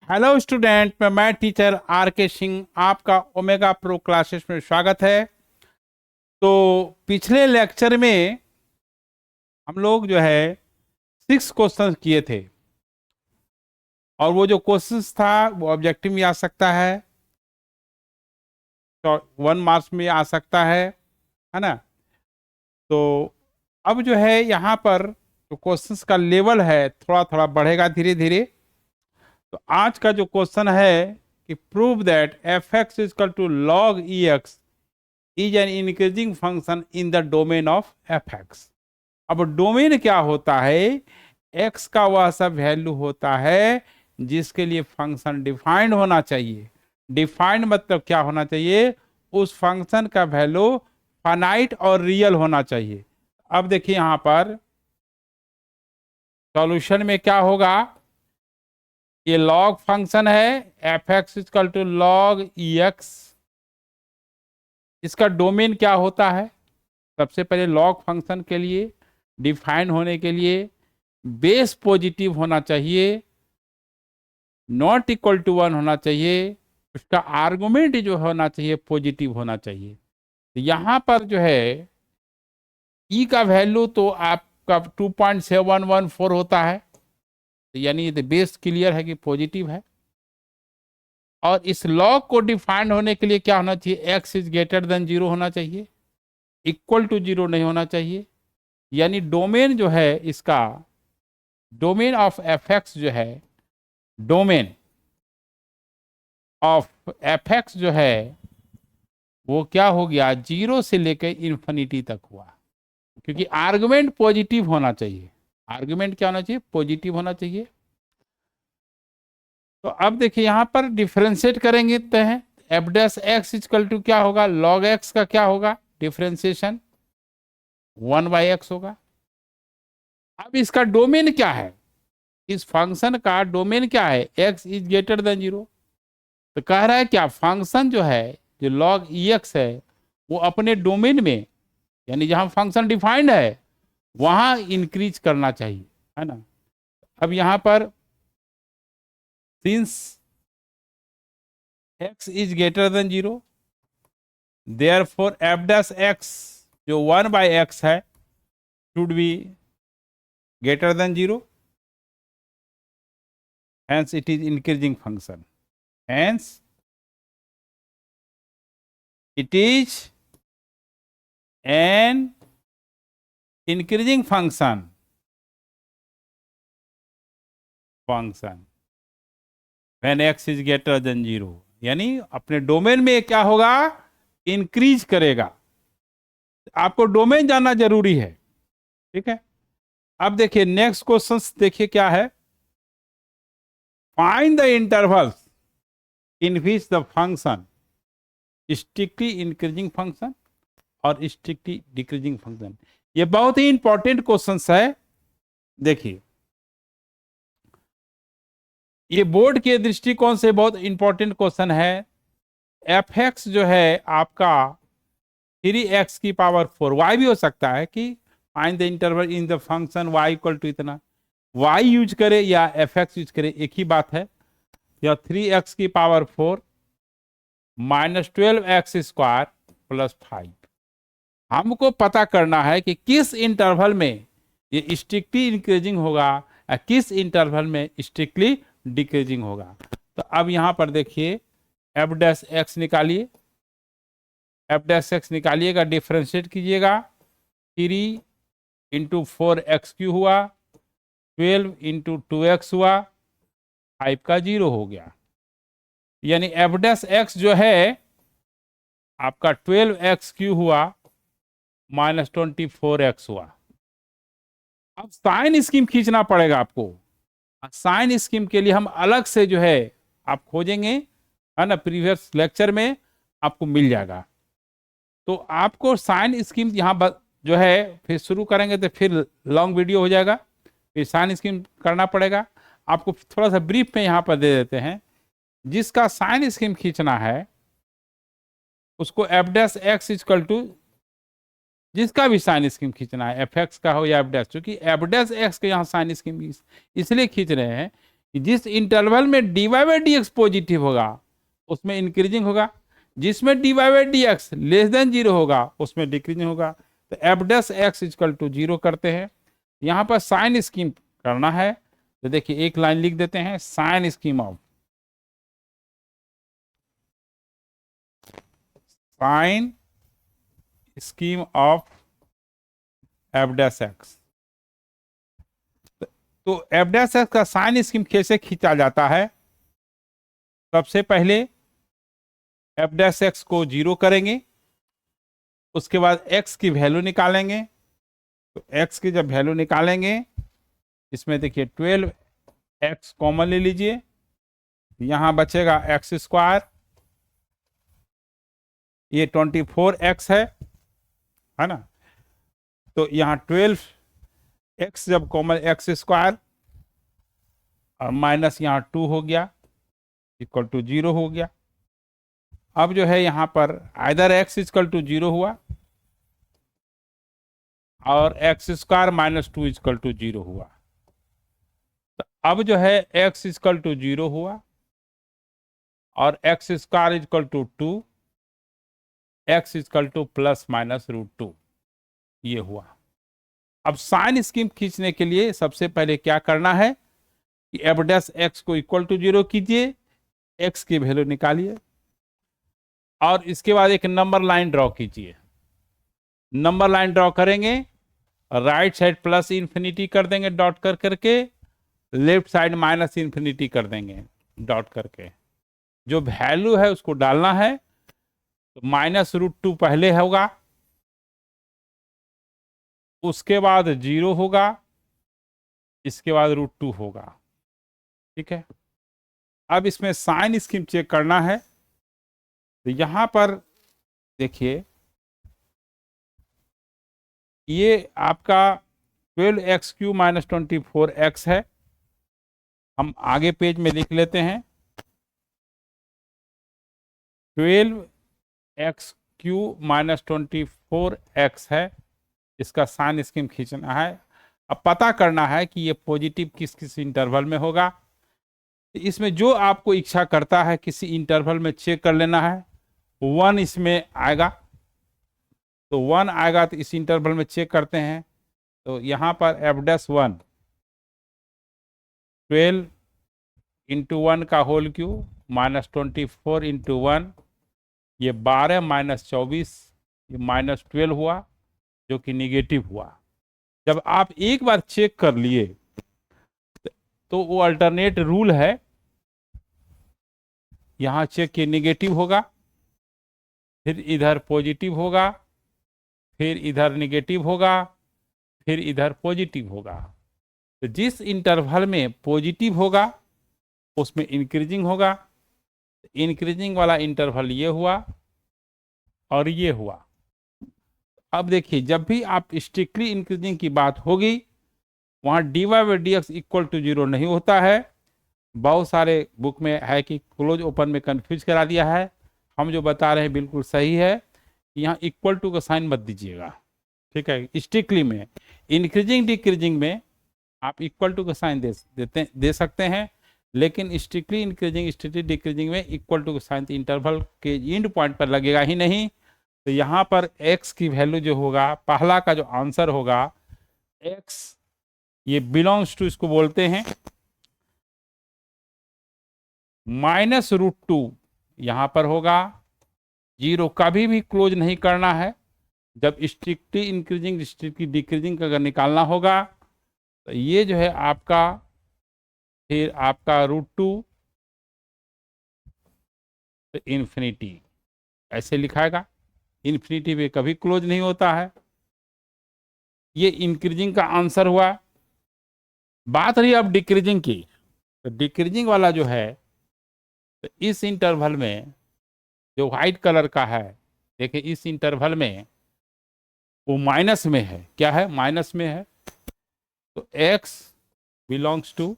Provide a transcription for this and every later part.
Hello student, मैं teacher are के सिंह आपका ओमेगा प्रो क्लासेस में स्वागत है। तो पिछले लेक्चर में हम लोग जो है 6 क्वेश्चन किए थे और वो जो क्वेश्चंस था वो ऑब्जेक्टिव में आ सकता है, तो 1 मार्क्स में आ सकता है ना। तो अब जो है यहाँ पर जो क्वेश्चंस का लेवल है थोड़ा थोड़ा बढ़ेगा धीरे धीरे। तो आज का जो क्वेश्चन है कि prove that f x is equal to log e x is an increasing function in the domain of f x. अब डोमेन क्या होता है? एक्स का वह सब वैल्यू होता है जिसके लिए फंक्शन डिफाइंड होना चाहिए। डिफाइंड मतलब क्या होना चाहिए? उस फंक्शन का वैल्यू फाइनाइट और रियल होना चाहिए। अब देखिए यहां पर सॉल्यूशन में क्या होगा, ये लॉग फंक्शन है f x equal to log e x. इसका डोमेन क्या होता है? सबसे पहले लॉग फंक्शन के लिए डिफाइन होने के लिए बेस पॉजिटिव होना चाहिए, नॉट इक्वल टू 1 होना चाहिए, उसका आर्गुमेंट जो होना चाहिए पॉजिटिव होना चाहिए। तो यहां पर जो है ई का वैल्यू तो आपका 2.714 होता है, तो यानी ये बेस क्लियर है कि पॉजिटिव है। और इस लॉग को डिफाइन होने के लिए क्या होना चाहिए? एक्स इज ग्रेटर देन 0 होना चाहिए, इक्वल टू 0 नहीं होना चाहिए। यानी डोमेन जो है इसका, डोमेन ऑफ एफ एक्स जो है, डोमेन ऑफ एफ एक्स जो है वो क्या हो गया? 0 से लेकर इन्फिनिटी तक हुआ, क्योंकि आर्गुमेंट पॉजिटिव होना चाहिए। आर्गुमेंट क्या होना चाहिए? पॉजिटिव होना चाहिए। तो अब देखिए यहां पर डिफ्रेंशिएट करेंगे तो है f dash x equal to क्या होगा? लॉग एक्स का क्या होगा? डिफ्रेंशिएशन 1/x होगा। अब इसका डोमेन क्या है? इस फंक्शन का डोमेन क्या है? x is greater than 0। तो कह रहा है क्या फंक्शन जो है, जो log ex है, वो अपने डोमेन में यानी जहां फंक्शन डिफाइंड है वहां इंक्रीज करना चाहिए, है ना। अब यहां पर since x is greater than 0, therefore F dash x जो 1/x है should be greater than 0, hence it is increasing function, hence it is an increasing function when x is greater than 0। यानी अपने डोमेन में क्या होगा? Increase करेगा। आपको domain जानना जरूरी है, ठीक है। अब देखिए नेक्स्ट क्वेश्चन, देखिए क्या है। Find the intervals in which the function strictly increasing function और स्ट्रिक्टली डिक्रीजिंग फंक्शन। ये बहुत ही इंपॉर्टेंट क्वेश्चन है। देखिए ये बोर्ड के दृष्टिकोण से बहुत इंपॉर्टेंट क्वेश्चन है। एफ एक्स जो है आपका 3x की पावर 4, y भी हो सकता है कि find the interval in the function y equal to इतना, y यूज करे या एफ एक्स यूज करे एक ही बात है। या 3x की power 4 minus 12x square plus 5। हमको पता करना है कि किस इंटरवल में ये स्ट्रिक्टली इंक्रीजिंग होगा या किस इंटरवल में स्ट्रिक्टली डिक्रीजिंग होगा। तो अब यहां पर देखिए एफ डैश एक्स निकालिए, एफ डैश एक्स निकालिएगा, डिफ्रेंशिएट कीजिएगा। 3 इंटू 4x³ हुआ, 12 इंटू 2x हुआ, 5 का 0 हो गया। यानी एफ डैश एक्स जो है आपका 12x³ हुआ माइनस 24x हुआ। अब साइन स्कीम खींचना पड़ेगा आपको। साइन स्कीम के लिए हम अलग से जो है आप खोजेंगे, है ना, प्रीवियस लेक्चर में आपको मिल जाएगा। तो आपको साइन स्कीम यहाँ जो है फिर शुरू करेंगे तो फिर लॉन्ग वीडियो हो जाएगा, फिर साइन स्कीम करना पड़ेगा। आपको थोड़ा सा ब्रीफ में यहाँ पर दे देते हैं। जिसका साइन स्कीम खींचना है उसको f dash x equal to, जिसका भी साइन स्कीम खींचना है, एफ एक्स का हो या एफ डैश, क्योंकि एफ डैश एक्स के यहाँ साइन स्कीम इसलिए खींच रहे हैं कि जिस इंटरवल में dy by d x positive होगा उसमें इंक्रीजिंग होगा, जिसमें dy by d x less than 0 होगा उसमें डिक्रीजिंग होगा। तो f dash x equal to 0 करते हैं। यहाँ पर साइन स्कीम करना है, तो देखिए एक लाइन लिख देते हैं, sign scheme of f dash x. तो एफ डैश एक्स का साइन स्कीम कैसे खींचा जाता है? सबसे पहले एफ डैश एक्स को 0 करेंगे, उसके बाद एक्स की वैल्यू निकालेंगे। तो एक्स की जब वैल्यू निकालेंगे, इसमें देखिए 12x कॉमन ले लीजिए, यहां बचेगा एक्स स्क्वायर, ये 24x है ना। तो यहाँ 12x जब कॉमन एक्स स्क्वायर और माइनस यहाँ 2 हो गया इक्वल टू 0 हो गया। अब जो है यहाँ पर आइदर x इक्वल टू 0 हुआ और x square minus 2 equal to 0 हुआ। तो अब जो है x इक्वल टू 0 हुआ और x square equal to 2, x equal to plus minus √2 ये हुआ। अब साइन स्कीम खींचने के लिए सबसे पहले क्या करना है कि एफ डैश एक्स को इक्वल टू 0 कीजिए, x की वैल्यू निकालिए और इसके बाद एक नंबर लाइन ड्रॉ कीजिए। नंबर लाइन ड्रॉ करेंगे, राइट साइड प्लस इन्फिनिटी कर देंगे डॉट कर करके, लेफ्ट साइड माइनस इन्फिनिटी कर देंगे डॉट करके। जो वैल्यू है उसको डालना है। तो माइनस √2 पहले होगा, उसके बाद 0 होगा, इसके बाद √2 होगा। ठीक है, अब इसमें साइन स्कीम चेक करना है। तो यहां पर देखिए ये आपका 12x³ माइनस 24x है। हम आगे पेज में लिख लेते हैं 12x³ माइनस 24x है, इसका साइन स्कीम खींचना है। अब पता करना है कि ये पॉजिटिव किस किस इंटरवल में होगा। इसमें जो आपको इच्छा करता है किसी इंटरवल में चेक कर लेना है। 1 इसमें आएगा, तो 1 आएगा तो इस इंटरवल में चेक करते हैं। तो यहाँ पर एफ डैश 1 12 इंटू 1 का होल क्यूब माइनस 24 इंटू 1, ये 12 माइनस 24, ये माइनस 12 हुआ जो कि निगेटिव हुआ। जब आप एक बार चेक कर लिए तो वो अल्टरनेट रूल है, यहां चेक किए निगेटिव होगा, फिर इधर पॉजिटिव होगा, फिर इधर निगेटिव होगा, फिर इधर पॉजिटिव होगा। तो जिस इंटरवल में पॉजिटिव होगा उसमें इंक्रीजिंग होगा। इंक्रीजिंग वाला इंटरवल ये हुआ और ये हुआ। अब देखिए जब भी आप स्ट्रिक्टली इंक्रीजिंग की बात होगी वहां dy by d x equal to 0 नहीं होता है। बहुत सारे बुक में है कि क्लोज ओपन में कंफ्यूज करा दिया है। हम जो बता रहे हैं बिल्कुल सही है, यहाँ इक्वल टू का साइन मत दीजिएगा। ठीक है, स्ट्रिक्टली में इंक्रीजिंग डिक्रीजिंग में आप इक्वल टू का साइन दे सकते हैं, लेकिन स्ट्रिक्टली इंक्रीजिंग स्ट्रिक्टली डिक्रीजिंग में इक्वल टू का साइन इंटरवल के एंड पॉइंट पर लगेगा ही नहीं। तो यहाँ पर x की वैल्यू जो होगा, पहला का जो आंसर होगा x, ये बिलोंग्स टू इसको बोलते हैं माइनस √2 यहाँ पर होगा। 0 कभी भी क्लोज नहीं करना है। जब स्ट्रिक्टली इंक्रीजिंग स्ट्रिक्टली डिक्रीजिंग का अगर निकालना होगा तो ये जो है आपका, फिर आपका √2 तो इन्फिनिटी ऐसे लिखाएगा। इन्फिनिटी में कभी क्लोज नहीं होता है। ये इंक्रीजिंग का आंसर हुआ। बात रही अब डिक्रीजिंग की, तो डिक्रीजिंग वाला जो है तो इस इंटरवल में जो व्हाइट कलर का है, देखिए इस इंटरवल में वो माइनस में है। क्या है? माइनस में है। तो x belongs to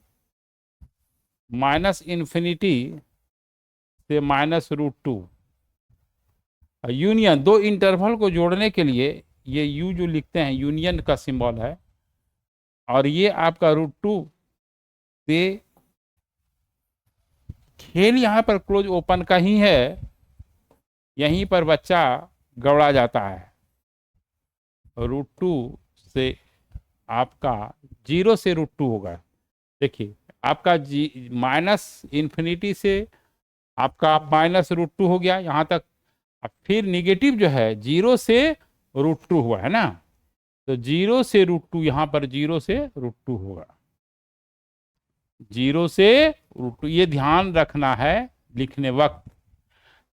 minus infinity से माइनस √2। यूनियन, दो इंटरवल को जोड़ने के लिए ये u जो लिखते हैं यूनियन का सिंबल है, और ये आपका √2 से खेल यहाँ पर क्लोज ओपन का ही है, यहीं पर बच्चा गौड़ा जाता है। √2 से आपका 0 से √2 होगा। देखिए आपका जी माइनस इन्फिनिटी से आपका -√2 हो गया यहाँ तक। अब फिर निगेटिव जो है 0 से √2 हुआ है ना, तो 0 से √2 यहाँ पर 0 से √2 होगा, 0 से √2, ये ध्यान रखना है लिखने वक्त।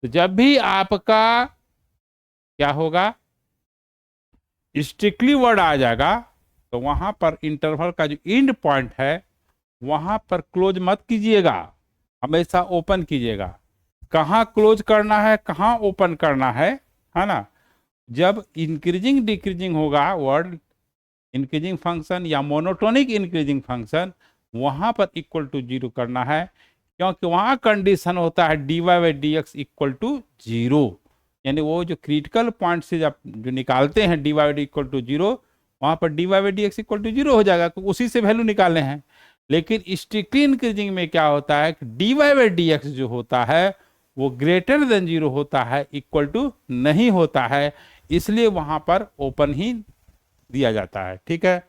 तो जब भी आपका क्या होगा, स्ट्रिक्टली वर्ड आ जाएगा, तो वहां पर इंटरवल का जो एंड पॉइंट है वहां पर क्लोज मत कीजिएगा, हमेशा ओपन कीजिएगा। कहाँ क्लोज करना है, कहाँ ओपन करना है ना। जब इंक्रीजिंग डिक्रीजिंग होगा वर्ड, इंक्रीजिंग फंक्शन या मोनोटोनिक इंक्रीजिंग फंक्शन, वहां पर इक्वल टू 0 करना है, क्योंकि वहां कंडीशन होता है dy/dx इक्वल टू 0। यानी वो जो क्रिटिकल पॉइंट से जब जो निकालते हैं dy/d इक्वल टू 0, वहां पर dy/dx इक्वल टू 0 हो जाएगा, तो उसी से वैल्यू निकालने हैं। लेकिन स्ट्रिक्टली इंक्रीजिंग में क्या होता है कि dy/dx जो होता है वो ग्रेटर देन 0 होता है, इक्वल टू नहीं होता है, इसलिए वहां पर ओपन ही दिया जाता है। ठीक है,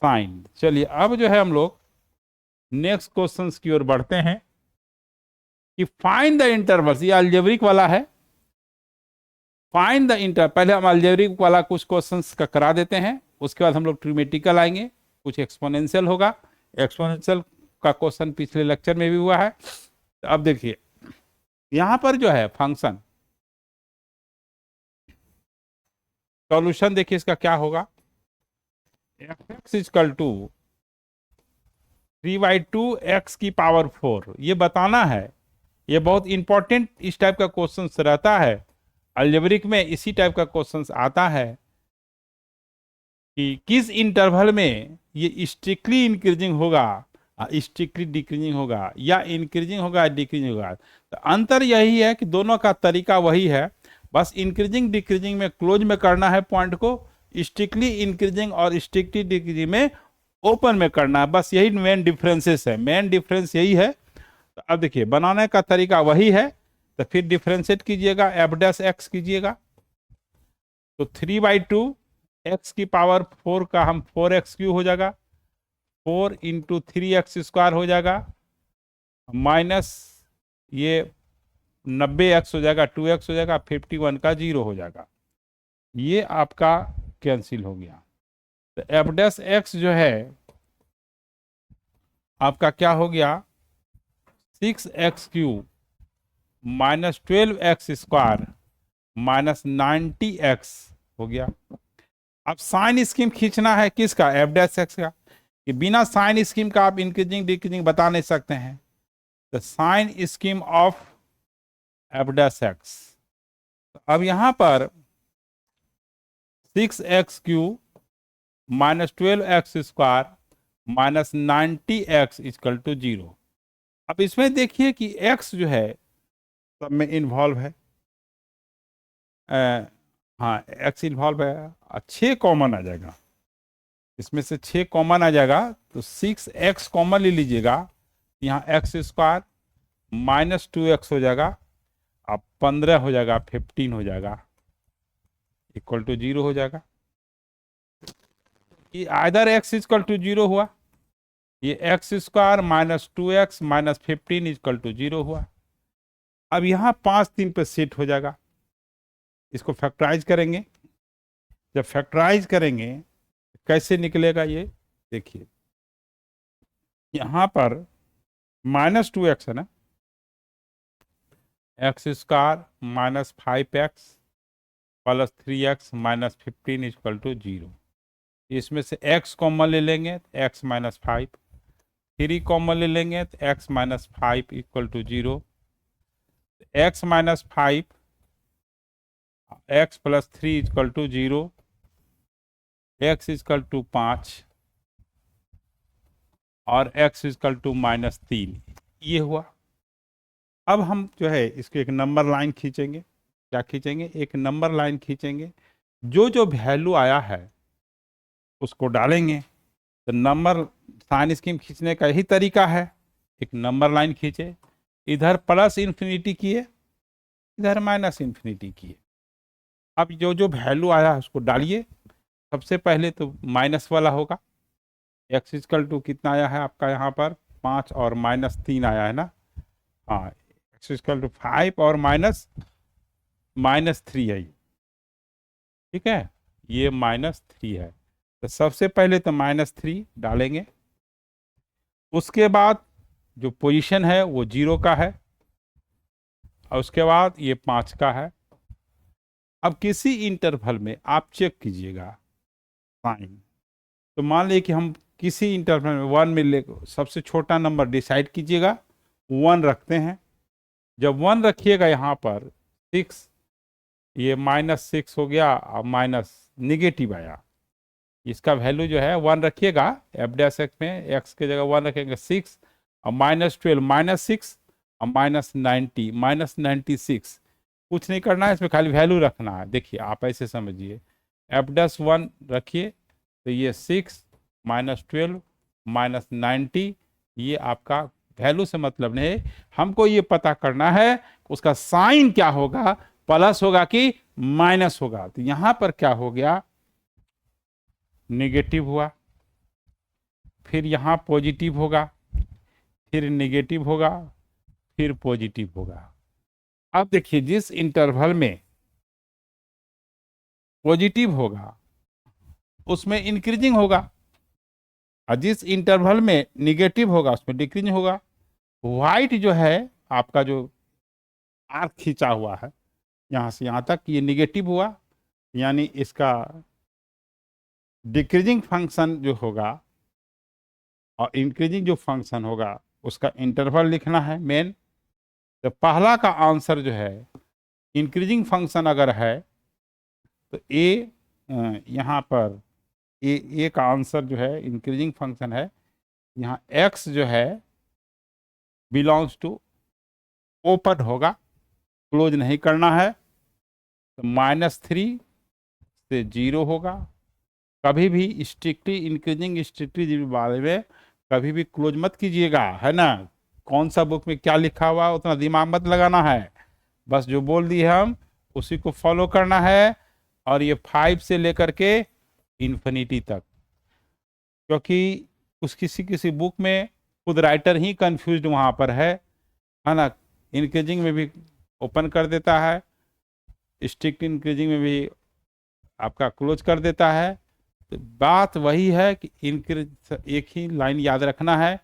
साइन। चलिए अब जो है हम लोग नेक्स्ट क्वेश्चन की ओर बढ़ते हैं कि फाइंड द इंटरवल्स। ये अलजेब्रिक वाला है, फाइंड द इंटर। पहले हम अलजेब्रिक वाला कुछ क्वेश्चंस का करा देते हैं, उसके बाद हम लोग ट्रिमेटिकल आएंगे, कुछ एक्सपोनेंशियल होगा। एक्सपोनेंशियल का क्वेश्चन पिछले लेक्चर में भी हुआ है। तो अब देखिए यहां पर जो है फंक्शन सॉल्यूशन, देखिए इसका क्या होगा। fx इक्वल टू 3/2 x की पावर 4, ये बताना है। ये बहुत इंपॉर्टेंट इस टाइप का क्वेश्चन रहता है अलजेब्रिक में, इसी टाइप का क्वेश्चन आता है कि किस इंटरवल में ये स्ट्रिक्टली इंक्रीजिंग होगा, स्ट्रिक्टली डिक्रीजिंग होगा, या इंक्रीजिंग होगा डिक्रीजिंग होगा। तो अंतर यही है कि दोनों का तरीका वही है, बस इंक्रीजिंग डिक्रीजिंग में क्लोज में करना है पॉइंट को, स्ट्रिक्टली इंक्रीजिंग और स्ट्रिक्टली डिक्रीजिंग में ओपन में करना है। बस यही मेन डिफरेंसेस है, मेन डिफरेंस यही है। तो अब देखिए बनाने का तरीका वही है, तो फिर डिफरेंशिएट कीजिएगा, f' कीजिएगा, तो 3/2 x की पावर 4 का हम 4x³ हो जाएगा, 4 × 3x² हो जाएगा, माइनस ये 90x हो जाएगा, 2x हो जाएगा, 51 का 0 हो जाएगा। ये आपका कैंसिल हो गया। तो f' जो है आपका क्या हो गया, 6x³ minus 12x² minus 90x हो गया। अब साइन स्कीम खींचना है किसका, f' का, कि बिना साइन स्कीम का आप इंक्रीजिंग डिक्रीजिंग बता नहीं सकते हैं। तो साइन स्कीम ऑफ f'। अब यहां पर 6x³ minus 12x² minus 90x equal to 0। अब इसमें देखिए कि x जो है सब में इन्वॉल्व है, हाँ x इन्वॉल्व है, 6 कॉमन आ जाएगा, इसमें से 6 कॉमन आ जाएगा, तो 6x कॉमन ले लीजिएगा, यहाँ x² माइनस 2x हो जाएगा, अब 15 हो जाएगा, 15 हो जाएगा, इक्वल टू 0 हो जाएगा। कि आइदर x इक्वल टू 0 हुआ, ये x² minus 2x minus 15 equal to 0 हुआ। अब यहाँ 5 3 पे सेट हो जाएगा, इसको फैक्टराइज करेंगे। जब फैक्टराइज करेंगे कैसे निकलेगा ये देखिए, यहाँ पर माइनस 2x है ना, x² minus 5x plus 3x minus 15 equal to 0। इसमें से x कॉमन ले लेंगे तो x माइनस 5, 3 कॉमन ले लेंगे तो x minus 5 equal to 0, x minus 5 x plus 3 equal to 0, x equal to 5 और x इक्वल टू माइनस 3, ये हुआ। अब हम जो है इसको एक नंबर लाइन खींचेंगे, क्या खींचेंगे, एक नंबर लाइन खींचेंगे, जो जो वैल्यू आया है उसको डालेंगे। तो नंबर साइन स्कीम खींचने का यही तरीका है, एक नंबर लाइन खींचे, इधर प्लस इन्फिनिटी किए, इधर माइनस इन्फिनिटी किए। अब जो जो वैल्यू आया उसको डालिए। सबसे पहले तो माइनस वाला होगा, एक्स इक्वल टू कितना आया है आपका यहाँ पर 5 और -3 आया है ना। हाँ, एक्स इक्वल टू 5 और -3 है ये, ठीक है, ये -3 है। तो सबसे पहले तो -3 डालेंगे, उसके बाद जो पोजीशन है वो 0 का है, और उसके बाद ये 5 का है। अब किसी इंटरवल में आप चेक कीजिएगा साइन, तो मान लीजिए कि हम किसी इंटरवल में 1 में ले, सबसे छोटा नंबर डिसाइड कीजिएगा, 1 रखते हैं। जब 1 रखिएगा यहाँ पर 6, ये -6 हो गया और माइनस निगेटिव आया, इसका वैल्यू जो है 1 रखिएगा, एफ डैश एक्स में एक्स के जगह 1 रखेंगे 6 और -12 -6 और -90 -96। कुछ नहीं करना है इसमें, खाली वैल्यू रखना है। देखिए आप ऐसे समझिए, एफ डैश 1 रखिए तो ये 6 -12 -90, ये आपका वैल्यू से मतलब नहीं है, हमको ये पता करना है उसका साइन क्या होगा, प्लस होगा कि माइनस होगा। तो यहां पर क्या हो गया, नेगेटिव हुआ, फिर यहां पॉजिटिव होगा, फिर नेगेटिव होगा, फिर पॉजिटिव होगा। अब देखिए जिस इंटरवल में पॉजिटिव होगा उसमें इंक्रीजिंग होगा, और जिस इंटरवल में निगेटिव होगा उसमें डिक्रीजिंग होगा। व्हाइट जो है आपका जो आर्क खींचा हुआ है यहाँ से यहाँ तक, ये निगेटिव हुआ, यानी इसका डिक्रीजिंग फंक्शन जो होगा और इंक्रीजिंग जो फंक्शन होगा उसका इंटरवल लिखना है मेन। तो पहला का आंसर जो है इंक्रीजिंग फंक्शन अगर है तो ए, यहाँ पर ए का आंसर जो है इंक्रीजिंग फंक्शन है, यहाँ एक्स जो है बिलोंग्स टू ओपन होगा, क्लोज नहीं करना है। तो -3 से 0 होगा। कभी भी स्ट्रिक्टली इंक्रीजिंग स्ट्रिक्टली बारे में कभी भी क्लोज मत कीजिएगा, है ना। कौन सा बुक में क्या लिखा हुआ उतना दिमाग मत लगाना है, बस जो बोल दी हम उसी को फॉलो करना है। और ये 5 से लेकर के इन्फिनिटी तक, क्योंकि उस किसी किसी बुक में खुद राइटर ही कंफ्यूज्ड वहाँ पर है ना। इंक्रीजिंग में भी ओपन कर देता है, स्ट्रिक्ट इंक्रीजिंग में भी आपका क्लोज कर देता है। तो बात वही है कि एक ही लाइन याद रखना है,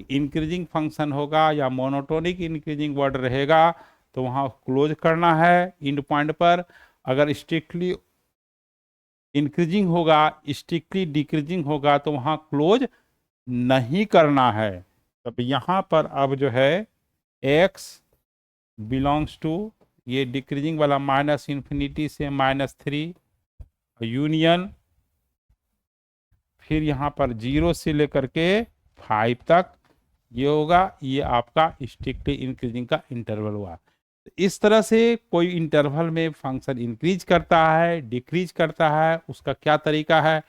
इंक्रीजिंग फंक्शन होगा या मोनोटोनिक इंक्रीजिंग वर्ड रहेगा तो वहाँ क्लोज करना है इंड पॉइंट पर। अगर स्ट्रिक्टली इंक्रीजिंग होगा, स्ट्रिक्टली डिक्रीजिंग होगा तो वहाँ क्लोज नहीं करना है। तब यहाँ पर अब जो है x बिलोंग्स टू ये डिक्रीजिंग वाला -इन्फिनिटी से -3 यूनियन, फिर यहाँ पर 0 से लेकर के 5 तक ये होगा, ये आपका स्ट्रिक्टली इंक्रीजिंग का इंटरवल हुआ। इस तरह से कोई इंटरवल में फंक्शन इंक्रीज करता है डिक्रीज करता है, उसका क्या तरीका है।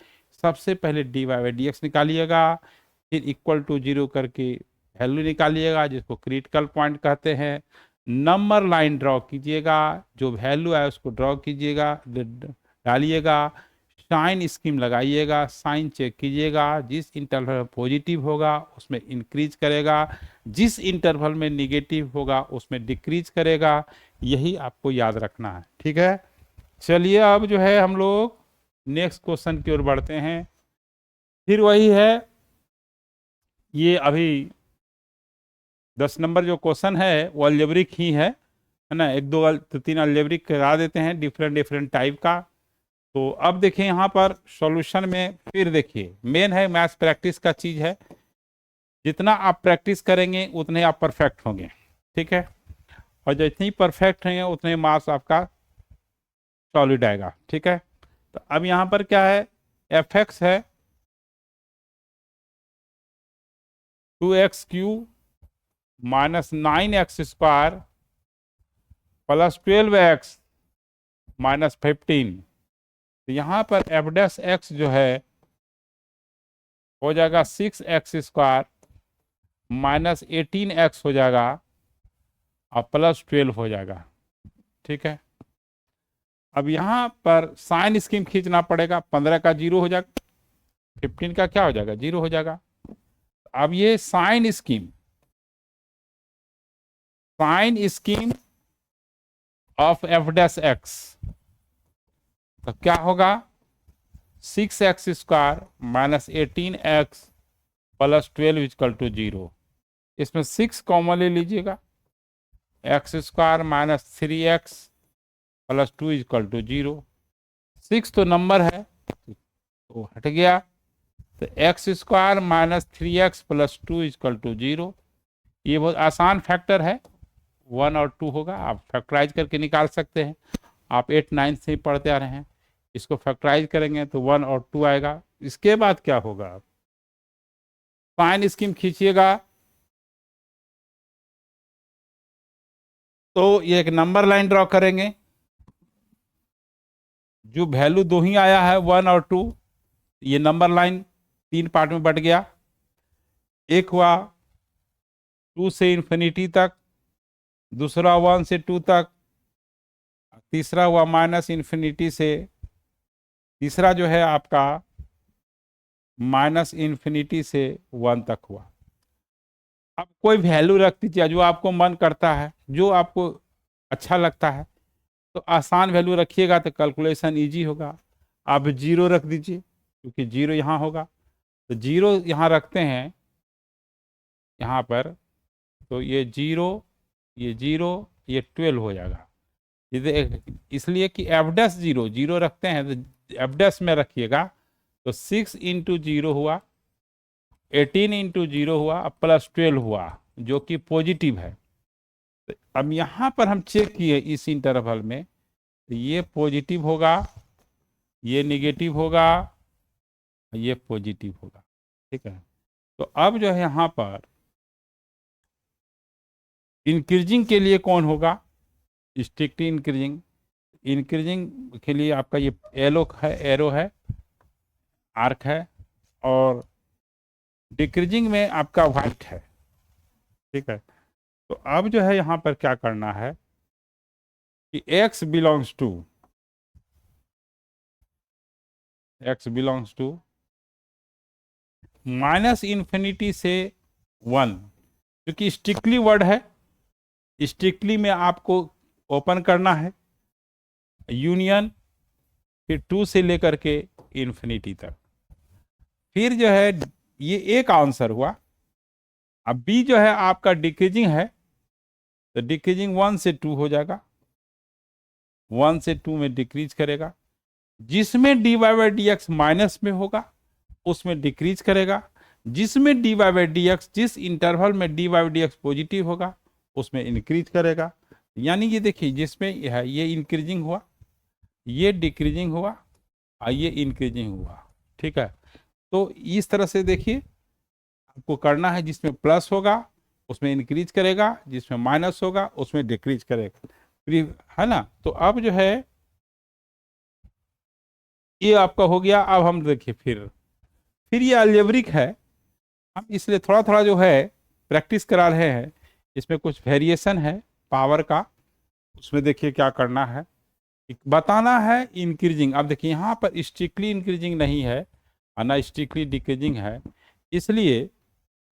सबसे पहले dy/dx निकालिएगा, फिर इक्वल टू 0 करके वैल्यू निकालिएगा जिसको क्रिटिकल पॉइंट कहते हैं। नंबर लाइन ड्रॉ कीजिएगा, जो वैल्यू है उसको ड्रॉ कीजिएगा, डालिएगा, साइन स्कीम लगाइएगा, साइन चेक कीजिएगा। जिस इंटरवल में पॉजिटिव होगा उसमें इंक्रीज करेगा, जिस इंटरवल में निगेटिव होगा उसमें डिक्रीज करेगा। यही आपको याद रखना है, ठीक है। चलिए अब जो है हम लोग नेक्स्ट क्वेश्चन की ओर बढ़ते हैं। फिर वही है, ये अभी 10 नंबर जो क्वेश्चन है वो अलजेब्रिक ही है ना। 1-2-3 अलजेब्रिक करा देते हैं डिफरेंट टाइप का। तो अब देखिए यहाँ पर सॉल्यूशन में, फिर देखिए मेन है मैथ्स प्रैक्टिस का चीज है, जितना आप प्रैक्टिस करेंगे उतने आप परफेक्ट होंगे, ठीक है। और जितनी परफेक्ट होंगे उतने मार्क्स आपका सॉलिड आएगा, ठीक है। तो अब यहाँ पर क्या है, fx है 2x³ -9x² + 12x -15। तो यहाँ पर f' जो है हो जाएगा 6x² -18x हो जाएगा और +12 हो जाएगा। ठीक है, अब यहाँ पर साइन स्कीम खींचना पड़ेगा। 15 का 0 हो जाएगा, 15 का क्या हो जाएगा, 0 हो जाएगा। अब ये sign scheme of f dash x, तो क्या होगा, 6x² - 18x + 12 = 0। इसमें 6 कॉमन ले लीजिएगा, x² - 3x + 2 = 0। 6 तो नंबर है तो हट गया, तो x² - 3x + 2 = 0। ये बहुत आसान फैक्टर है, 1 और 2 होगा। आप फैक्टराइज करके निकाल सकते हैं, आप 8 9 से ही पढ़ते आ रहे हैं। इसको फैक्टराइज करेंगे तो 1 और 2 आएगा। इसके बाद क्या होगा, साइन स्कीम खींचिएगा तो ये एक नंबर लाइन ड्रॉ करेंगे। जो वैल्यू दो ही आया है 1 और 2, ये नंबर लाइन 3 पार्ट में बट गया। एक हुआ 2 से इन्फिनिटी तक, दूसरा 1 से 2 तक, तीसरा हुआ -∞ से, तीसरा जो है आपका -∞ से 1 तक हुआ। अब कोई वैल्यू रख दीजिए जो आपको मन करता है, जो आपको अच्छा लगता है, तो आसान वैल्यू रखिएगा तो कैलकुलेशन इजी होगा। आप 0 रख दीजिए, क्योंकि 0 यहाँ होगा, तो 0 यहाँ रखते हैं यहाँ पर, तो ये 0, ये 0, ये 12 हो जाएगा। इसलिए कि f' 0 रखते हैं तो f' में रखिएगा, तो 6 × 0 हुआ, 18 × 0 हुआ, +12 हुआ, जो कि पॉजिटिव है। तो अब यहाँ पर हम चेक किए इस इंटरवल में, तो ये पॉजिटिव होगा, ये निगेटिव होगा, ये पॉजिटिव होगा। ठीक है, तो अब जो है यहाँ पर इंक्रीजिंग के लिए कौन होगा, स्ट्रिक्टली इंक्रीजिंग के लिए आपका ये एरो है, आर्क है, और डिक्रीजिंग में आपका व्हाइट है। ठीक है, तो अब जो है यहाँ पर क्या करना है कि x बिलोंग्स टू -∞ से 1, क्योंकि स्ट्रिक्टली वर्ड है, स्ट्रिक्टली में आपको ओपन करना है, यूनियन, फिर 2 से लेकर के इन्फिनिटी तक। फिर जो है ये एक आंसर हुआ। अब बी जो है आपका डिक्रीजिंग है, तो डिक्रीजिंग 1 से 2 हो जाएगा, 1 से 2 में डिक्रीज करेगा। जिसमें dy/dx माइनस में होगा उसमें डिक्रीज करेगा, जिसमें dy/dx, जिस इंटरवल में dy/dx पॉजिटिव होगा उसमें इंक्रीज करेगा। यानी ये देखिए, जिसमें ये इंक्रीजिंग हुआ, ये डिक्रीजिंग हुआ और ये इंक्रीजिंग हुआ। ठीक है, तो इस तरह से देखिए आपको करना है, जिसमें प्लस होगा उसमें इंक्रीज करेगा, जिसमें माइनस होगा उसमें डिक्रीज करेगा, है ना। तो अब जो है ये आपका हो गया। अब हम देखिए फिर ये अलजेब्रिक है, हम इसलिए थोड़ा थोड़ा जो है प्रैक्टिस करा रहे हैं। इसमें कुछ वेरिएशन है पावर का, उसमें देखिए क्या करना है, बताना है इंक्रीजिंग। अब देखिए यहाँ पर स्ट्रिक्टली इंक्रीजिंग नहीं है और ना स्ट्रिक्टली डिक्रीजिंग है, इसलिए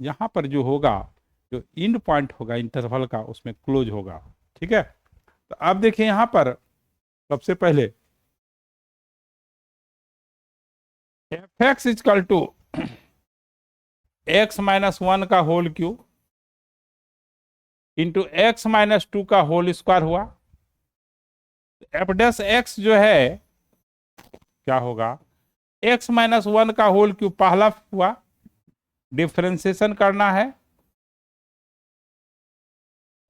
यहाँ पर जो होगा, जो इंड पॉइंट होगा इंटरवल का, उसमें क्लोज होगा। ठीक है, तो अब देखिए यहाँ पर सबसे पहले f(x) = x - 1 का होल क्यूब इंटू x - 2 का होल स्क्वायर हुआ। f' जो है क्या होगा, x - 1 का होल क्यूब पहला हुआ, डिफरेंशिएशन करना है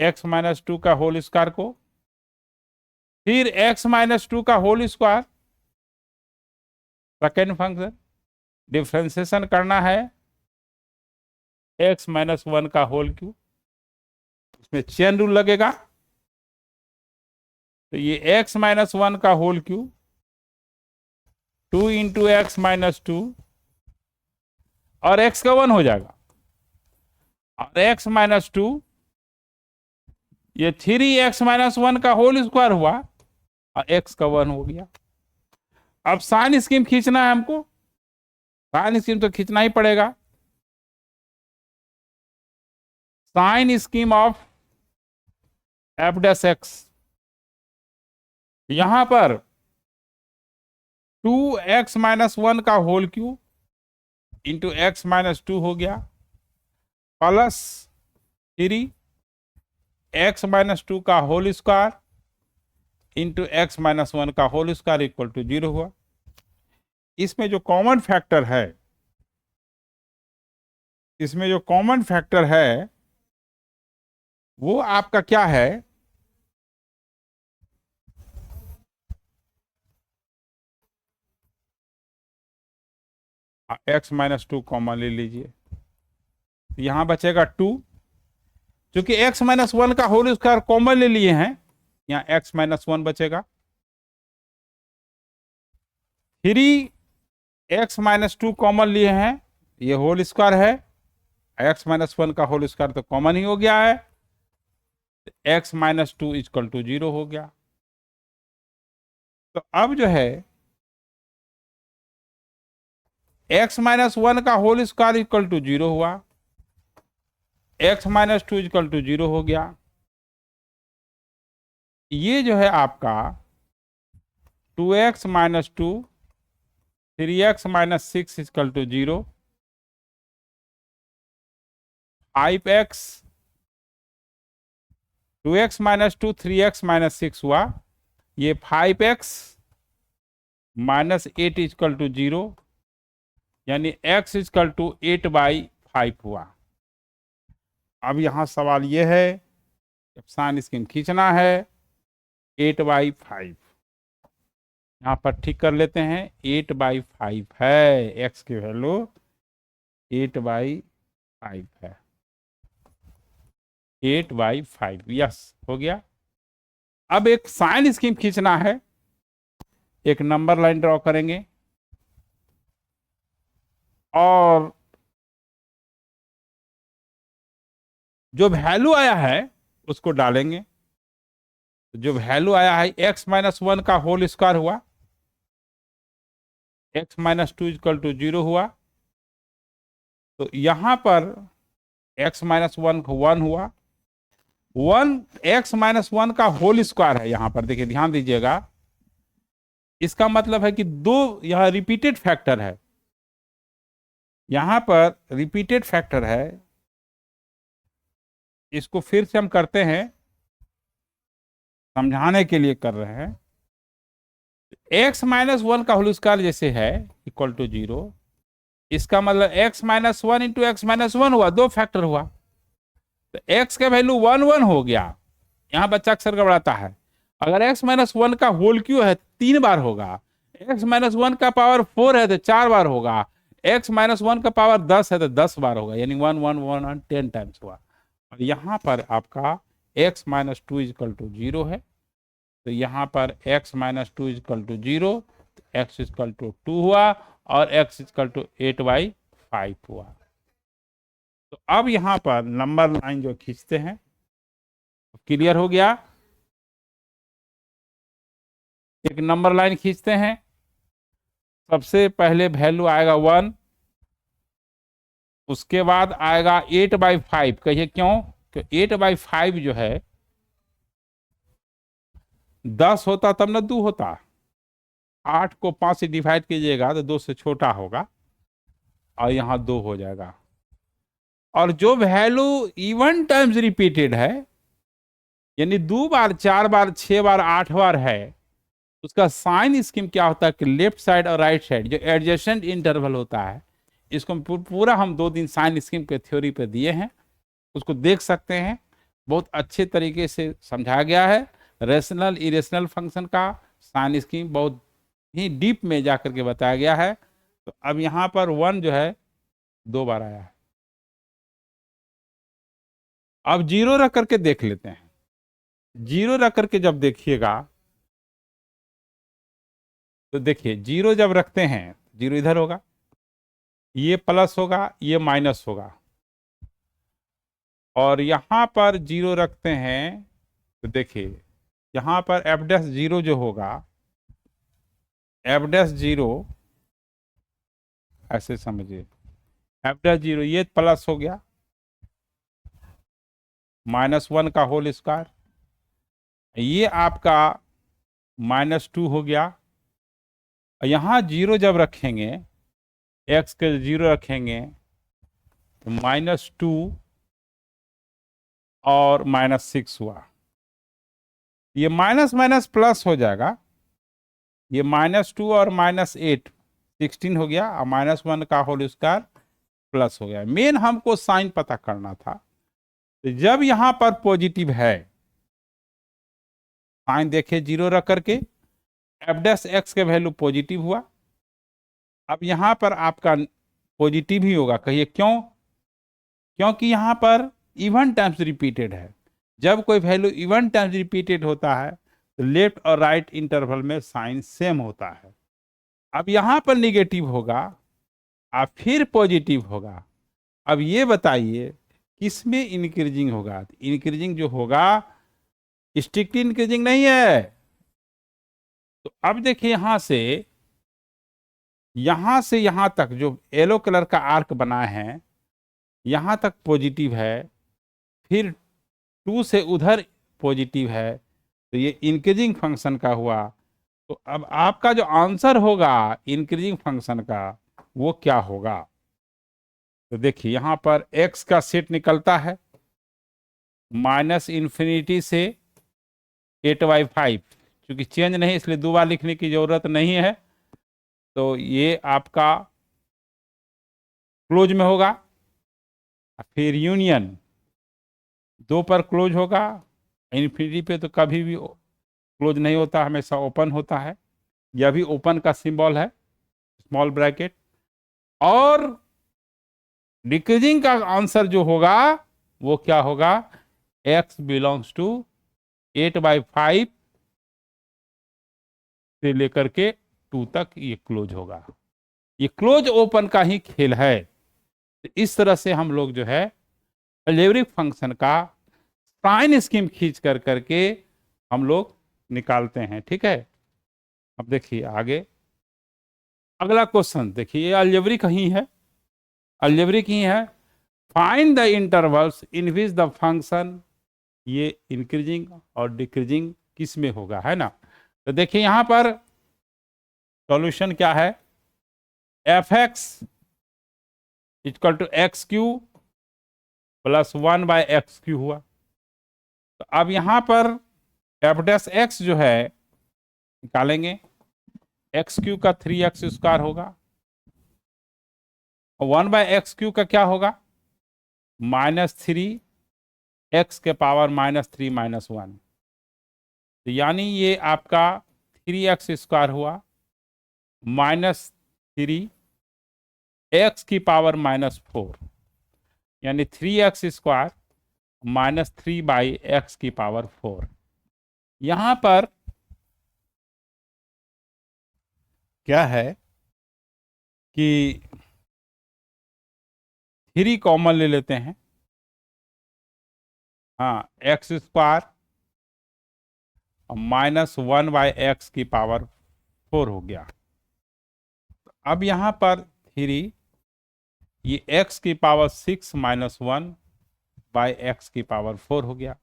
x - 2 का होल स्क्वायर को, फिर x - 2 का whole square second function, differentiation करना है x - 1 का होल क्यूब, इसमें चेन रूल लगेगा, तो ये x - 1 का होल क्यूब 2 × x - 2 और x का 1 हो जाएगा, और x - 2 ये 3x-1 का होल स्क्वायर हुआ और x का 1 हो गया। अब साइन स्कीम खींचना है हमको, साइन स्कीम तो खींचना ही पड़ेगा। Sign scheme of f dash x, यहां पर 2x-1 का होल क्यूब इंटू x-2 हो गया, प्लस 3x-2 का होल स्क्वायर इंटू x-1 का होल स्क्वायर इक्वल टू 0 हुआ। इसमें जो कॉमन फैक्टर है, इसमें जो कॉमन फैक्टर है वो आपका क्या है, x-2 कॉमन ले लीजिए, यहां बचेगा 2, क्योंकि x-1 का होल स्क्वायर कॉमन ले लिए हैं, यहां x-1 बचेगा। 3x-2 कॉमन लिए हैं, ये होल स्क्वायर है, x-1 का होल स्क्वायर तो कॉमन ही हो गया है, x-2 इक्वल टू 0 हो गया। तो अब जो है x-1 का होल स्क्वायर इक्वल टू 0 हुआ, x-2 इक्वल टू 0 हो गया। ये जो है आपका 2x-2 3x-6 equal to 0, 5x 2x-2 3x-6 हुआ, ये 5x -8 इक्वल टू 0, यानी x इक्वल टू 8/5 हुआ। अब यहां सवाल ये है, साइन स्कीम खींचना है, 8/5 यहां पर ठीक कर लेते हैं, 8/5 है, x की वैल्यू 8/5 है, 8/5 यस हो गया। अब एक साइन स्कीम खींचना है, एक नंबर लाइन ड्रॉ करेंगे और जो वैल्यू आया है उसको डालेंगे। जो वैल्यू आया है x-1 का होल स्क्वायर हुआ, x-2 इक्वल टू 0 हुआ, तो यहां पर x-1 1 हुआ, 1x-1 का होल स्क्वायर है, यहां पर देखिए ध्यान दीजिएगा, इसका मतलब है कि दो यहां रिपीटेड फैक्टर है, यहां पर रिपीटेड फैक्टर है। इसको फिर से हम करते हैं, समझाने के लिए कर रहे हैं। x-1 का होल स्क्वायर जैसे है इक्वल टू 0, इसका मतलब x-1 इंटू x-1 हुआ, दो फैक्टर हुआ, तो x का वैल्यू 1 1 हो गया। यहां बच्चा अक्सर घबराता है, अगर x-1 का होल क्यों है 3 बार होगा, x-1 का पावर 4 है तो 4 बार होगा, x-1 का पावर 10 है तो 10 बार होगा, यानी 1 1 1 1 10 टाइम्स हुआ। और यहां पर आपका x-2 इक्वल टू 0 है, तो यहां पर x-2 equal to 0, x equal to 2 हुआ और x इक्वल टू 8/5 हुआ। तो अब यहां पर नंबर लाइन जो खींचते हैं, क्लियर हो गया। एक नंबर लाइन खींचते हैं, सबसे पहले वैल्यू आएगा 1, उसके बाद आएगा 8/5, कहिए क्यों, तो 8/5 जो है 10 होता तब ना 2 होता, 8 को 5 से डिवाइड कीजिएगा तो 2 से छोटा होगा और यहां 2 हो जाएगा। और जो वैल्यू इवन टाइम्स रिपीटेड है, यानी 2 बार 4 बार 6 बार 8 बार है, उसका साइन स्कीम क्या होता है कि लेफ्ट साइड और राइट साइड जो एडजेसेंट इंटरवल होता है, इसको पूरा हम 2 दिन साइन स्कीम के थ्योरी पे दिए हैं, उसको देख सकते हैं, बहुत अच्छे तरीके से समझाया गया है। रेशनल इरेशनल फंक्शन का साइन स्कीम बहुत ही डीप में जाकर के बताया गया है। तो अब यहां पर 1 जो है 2 बार आया है, अब 0 रख करके देख लेते हैं। 0 रख करके जब देखिएगा तो देखिए 0 जब रखते हैं, 0 इधर होगा, ये प्लस होगा, ये माइनस होगा, और यहां पर 0 रखते हैं तो देखिए यहां पर एफ डैश जीरो जो होगा, एफ डैश जीरो ऐसे समझिए, एफ डैश जीरो ये प्लस हो गया -1 का होल स्क्वायर, ये आपका -2 हो गया। यहां जीरो जब रखेंगे, एक्स के जीरो रखेंगे तो -2 और -6 हुआ, ये माइनस माइनस प्लस हो जाएगा, ये -2 और -8 16 हो गया और -1 का होल स्क्वायर प्लस हो गया। मेन हमको साइन पता करना था, तो जब यहां पर पॉजिटिव है, साइन देखिए जीरो रख करके एफ डैश एक्स के वैल्यू पॉजिटिव हुआ। अब यहां पर आपका पॉजिटिव ही होगा, कहिए क्यों? क्योंकि यहां पर इवन टाइम्स रिपीटेड है। जब कोई वैल्यू इवन टाइम्स रिपीटेड होता है तो लेफ्ट और राइट इंटरवल में साइन सेम होता है। अब यहां पर निगेटिव होगा और फिर पॉजिटिव होगा। अब ये बताइए किसमें इंक्रीजिंग होगा? इंक्रीजिंग जो होगा स्ट्रिक्टली इंक्रीजिंग नहीं है। तो अब देखिए यहां से यहां तक जो येलो कलर का आर्क बना है, यहां तक पॉजिटिव है, फिर 2 से उधर पॉजिटिव है, तो ये इंक्रीजिंग फंक्शन का हुआ। तो अब आपका जो आंसर होगा इंक्रीजिंग फंक्शन का वो क्या होगा? तो देखिए यहां पर x का सेट निकलता है -∞ से 8/5, क्योंकि चेंज नहीं इसलिए दो बार लिखने की जरूरत नहीं है। तो ये आपका क्लोज में होगा, फिर यूनियन 2 पर क्लोज होगा, इन्फिनिटी पे तो कभी भी क्लोज नहीं होता, हमेशा ओपन होता है। यह भी ओपन का सिंबल है, स्मॉल ब्रैकेट। और डिक्रीजिंग का आंसर जो होगा वो क्या होगा? x बिलोंग्स टू 8/5 से लेकर के 2 तक ये क्लोज होगा। ये क्लोज ओपन का ही खेल है। तो इस तरह से हम लोग जो है अलजेब्रिक फंक्शन का साइन स्कीम खींच कर करके हम लोग निकालते हैं। ठीक है, अब देखिए आगे अगला क्वेश्चन देखिए, ये अलजेब्रिक ही है, अलजेब्रिक ही है। Find the intervals in which the function, ये इंक्रीजिंग और डिक्रीजिंग किस में होगा, है ना। तो देखिए यहां पर सॉल्यूशन क्या है, f(x) equal to x³ plus 1/x³ हुआ। तो अब यहां पर f'(x) जो है निकालेंगे, x³ का 3x² होगा, 1/x³ का क्या होगा? -3x के पावर -3 -1, तो यानी ये आपका 3x² हुआ -3 x की पावर -4, यानी 3x² -3/x की पावर 4। यहां पर क्या है कि 3 कॉमन ले लेते हैं, हाँ, x² -1/x की पावर 4 हो गया। अब यहां पर 3, ये x की पावर 6 -1/x की पावर 4 हो गया।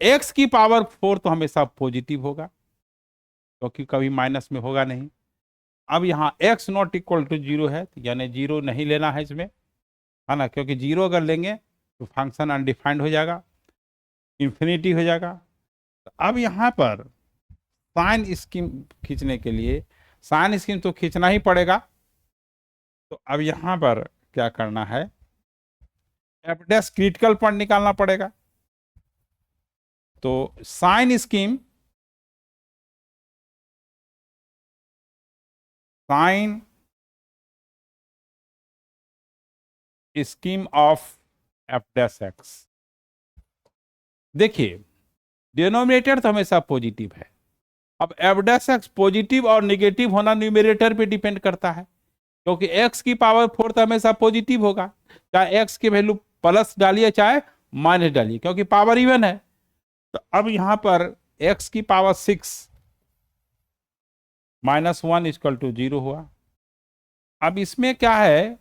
x की पावर 4 तो हमेशा पॉजिटिव होगा, क्योंकि कभी माइनस में होगा नहीं। अब यहाँ x नॉट इक्वल टू 0 है, यानी 0 नहीं लेना है इसमें, है ना, क्योंकि 0 अगर लेंगे तो फंक्शन अनडिफाइंड हो जाएगा, इंफिनिटी हो जाएगा। तो अब यहाँ पर साइन स्कीम खींचने के लिए, साइन स्कीम तो खींचना ही पड़ेगा। तो अब यहाँ पर क्या करना है, f' क्रिटिकल पॉइंट निकालना पड़ेगा। तो sign scheme, sign scheme of f'(x), देखिए डिनोमिनेटर तो हमेशा पॉजिटिव है। अब f'(x) पॉजिटिव और नेगेटिव होना न्यूमरेटर पे डिपेंड करता है, क्योंकि x की पावर 4 तो हमेशा पॉजिटिव होगा, चाहे x की वैल्यू प्लस डालिए चाहे माइनस डालिए, क्योंकि पावर इवन है। तो अब यहां पर x की पावर 6 -1 इक्वल टू 0 हुआ। अब इसमें क्या है,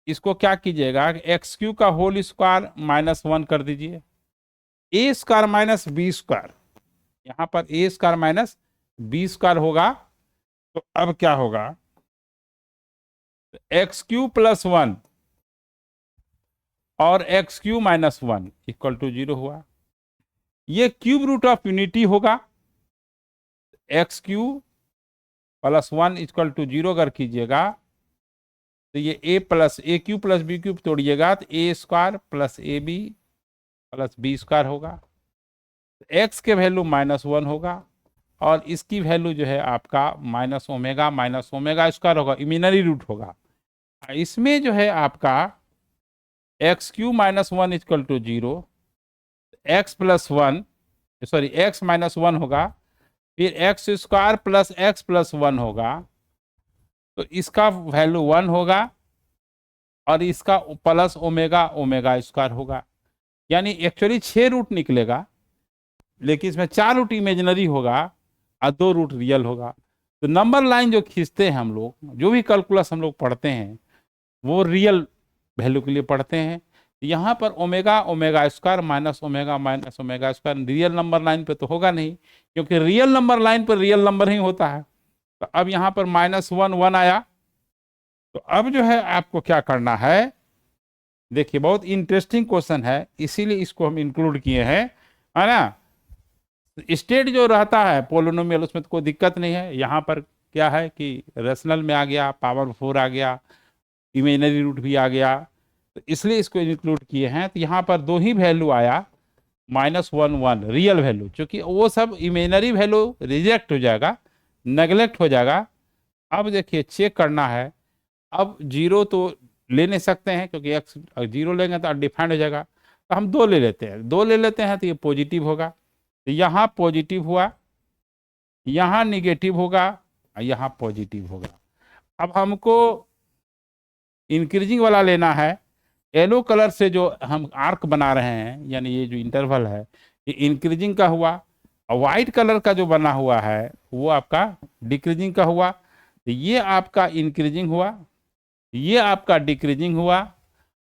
इसको क्या कीजिएगा, एक्स क्यू का होल स्क्वायर -1 कर दीजिए, ए स्क्वायर माइनस बी स्क्वायर, यहां पर ए स्क्वायर माइनस बी स्क्वायर होगा। तो अब क्या होगा, एक्स क्यू प्लस 1 और एक्स क्यू -1 इक्वल टू 0 हुआ। ये क्यूब रूट ऑफ यूनिटी होगा, x cube plus 1 equal to 0 अगर कीजिएगा तो ये a cube plus b cube तोड़िएगा तो a square plus a b plus b square होगा। एक्स के वैल्यू -1 होगा और इसकी वैल्यू जो है आपका माइनस ओमेगा स्क्वायर होगा, इमिनरी रूट होगा। इसमें जो है आपका x cube -1 equal to 0, x plus 1 sorry x -1 होगा, फिर x square plus x plus 1 होगा, तो इसका वैल्यू 1 होगा और इसका प्लस ओमेगा स्क्वायर होगा। यानी एक्चुअली 6 रूट निकलेगा, लेकिन इसमें 4 रूट इमेजिनरी होगा और 2 रूट रियल होगा। तो नंबर लाइन जो खींचते हैं हम लोग, जो भी कैलकुलस हम लोग पढ़ते हैं वो रियल वैल्यू के लिए पढ़ते हैं। यहाँ पर omega square minus omega square real number line पे तो होगा नहीं, क्योंकि रियल नंबर लाइन पर रियल नंबर ही होता है। तो अब यहाँ पर -1 आया। तो अब जो है आपको क्या करना है, देखिए बहुत इंटरेस्टिंग क्वेश्चन है, इसीलिए इसको हम इंक्लूड किए हैं, है ना। स्टेट जो रहता है पोलिनोमियल उसमें तो कोई दिक्कत नहीं है। यहाँ पर क्या है कि रेशनल में आ गया, पावर 4 आ गया, इमेजिनरी रूट भी आ गया, तो इसलिए इसको इंक्लूड किए हैं। तो यहाँ पर 2 ही वैल्यू आया, -1 रियल वैल्यू, क्योंकि वो सब इमेजिनरी वैल्यू रिजेक्ट हो जाएगा, नेगलेक्ट हो जाएगा। अब देखिए चेक करना है, अब 0 तो ले नहीं सकते हैं क्योंकि x 0 लेंगे तो अनडिफाइंड हो जाएगा, तो हम 2 ले लेते हैं, 2 ले लेते हैं तो ये पॉजिटिव होगा। तो यहाँ पॉजिटिव हुआ, यहाँ निगेटिव होगा, यहाँ पॉजिटिव होगा। अब हमको इंक्रीजिंग वाला लेना है। येलो कलर से जो हम आर्क बना रहे हैं, यानी ये जो इंटरवल है ये इंक्रीजिंग का हुआ, और व्हाइट कलर का जो बना हुआ है वो आपका डिक्रीजिंग का हुआ। तो ये आपका इंक्रीजिंग हुआ, ये आपका डिक्रीजिंग हुआ,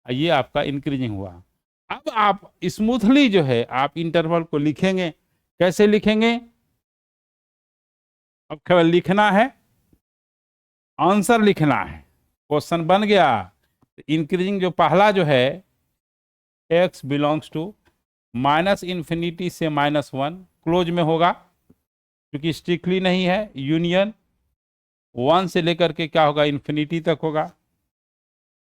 ये आपका इंक्रीजिंग हुआ। अब आप स्मूथली जो है आप इंटरवल को लिखेंगे। कैसे लिखेंगे, अब केवल लिखना है, आंसर लिखना है, क्वेश्चन बन गया। इंक्रीजिंग जो पहला जो है x बिलोंग्स टू -∞ से -1 क्लोज में होगा, क्योंकि स्ट्रिक्टली नहीं है, यूनियन 1 से लेकर के क्या होगा इन्फिनिटी तक होगा।